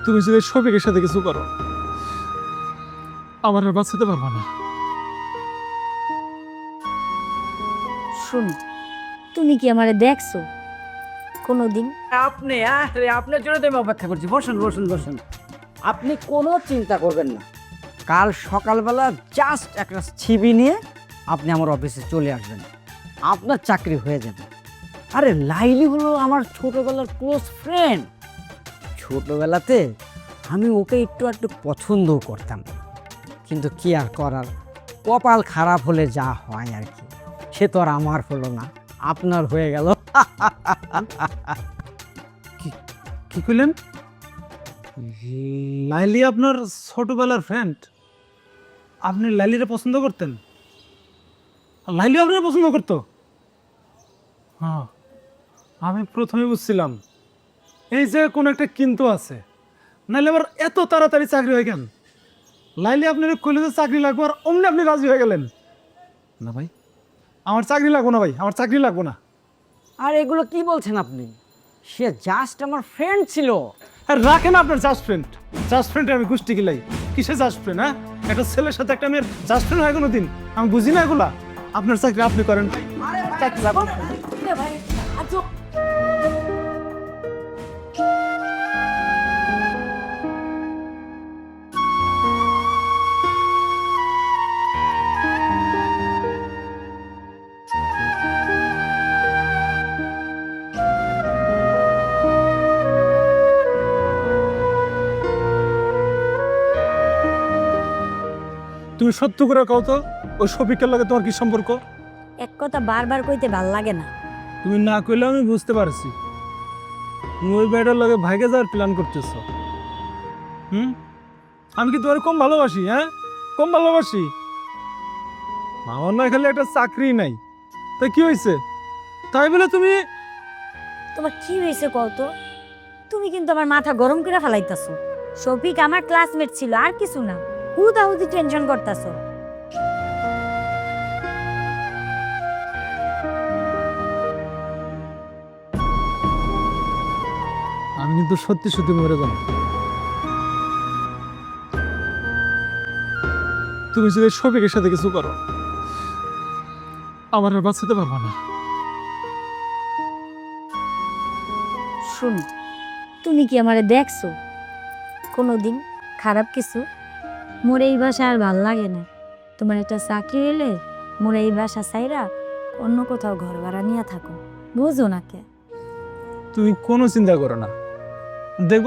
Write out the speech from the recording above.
তুমি যদি শফিকের সাথে কিছু করো আমার আর বাঁচাতে পারবো না। শুন, তুমি কি আমারে দেখছো কোনোদিন? আপনার জন্য তো আমি অপেক্ষা করছি। বসুন বসুন বসুন, আপনি কোনো চিন্তা করবেন না। কাল সকালবেলা জাস্ট একটা ছিবি নিয়ে আপনি আমার অফিসে চলে আসবেন, আপনার চাকরি হয়ে যাবে। আরে লাইলি হলো আমার ছোটবেলার ক্লোজ ফ্রেন্ড। ছোটবেলাতে আমি ওকে একটু একটু পছন্দও করতাম, কিন্তু কি আর করার, কপাল খারাপ হলে যা হয় আর কি। সে তো আর আমার হলো না, আপনার হয়ে গেল। কি কইলেন? লাইলি আপনার ছোটবেলার ফ্রেন্ড? আপনি লাইলিরে পছন্দ করতেন? লাইলি আপনার পছন্দ করতো? হ্যাঁ, আমি প্রথমে বুঝছিলাম এই যে কোন একটা কিন্তু আছে, নাইলে আবার এত তাড়াতাড়ি চাকরি হয়ে গেল। লাইলি আপনার কলেজে চাকরি লাগবে আর অমনি আপনি রাজি হয়ে গেলেন। না ভাই, আমার চাকরি লাগবো না ভাই, আমার চাকরি লাগবো না। আর এগুলো কি বলছেন আপনি? সে জাস্ট আমার ফ্রেন্ড ছিল। আর রাখেন আপনার জাস্ট ফ্রেন্ড। জাস্ট ফ্রেন্ডে আমি গোষ্ঠী গিলাই কিসে জাস্ট ফ্রেন্ড? হ্যাঁ, একটা ছেলের সাথে একটা মেয়ের জাস্ট ফ্রেন্ড হয় কোনো দিন? আমি বুঝি না এগুলা। আপনার চাকরি আপনি করেন। চাকরি লাগবে না। তুমি সত্য করে কও তো, ওই শফিকের লাগে তোমার কি সম্পর্ক? এক কথা বারবার কইতে ভাল লাগে না। তুমি না কইলে আমি বুঝতে পারছি তুমি ওই ব্যাটার লাগে ভাইকে যাওয়ার প্ল্যান করতেছ। আমি কি তোমার কম ভালোবাসি? হ্যাঁ, কম ভালোবাসি? আমার না খালি একটা চাকরি নাই, তা কি হয়েছে? তাই বলে তুমি তোমার কি হয়েছে কত? তুমি কিন্তু আমার মাথা গরম করে ফেলাইতাছো। শফিক আমার ক্লাসমেট ছিল, আর কিছু না। হুদাহুদি টেনশন করতাছো। আমি কিন্তু সত্যি সত্যি মরে যাব। তুমি যদি শফিকের সাথে কিছু করো আমার আর বাঁচাতে পারবো না। শুন, তুমি কি আমারে দেখছো কোনোদিন খারাপ কিছু? মোর এই বাসা আর ভাল লাগে না। তোমার একটা চাকরি এলে মোর এই বাসা চাইরা অন্য কোথাও ঘর ভাড়া নিয়ে থাকো, বুঝো না কে? তুমি কোনো চিন্তা করো না, দেখবো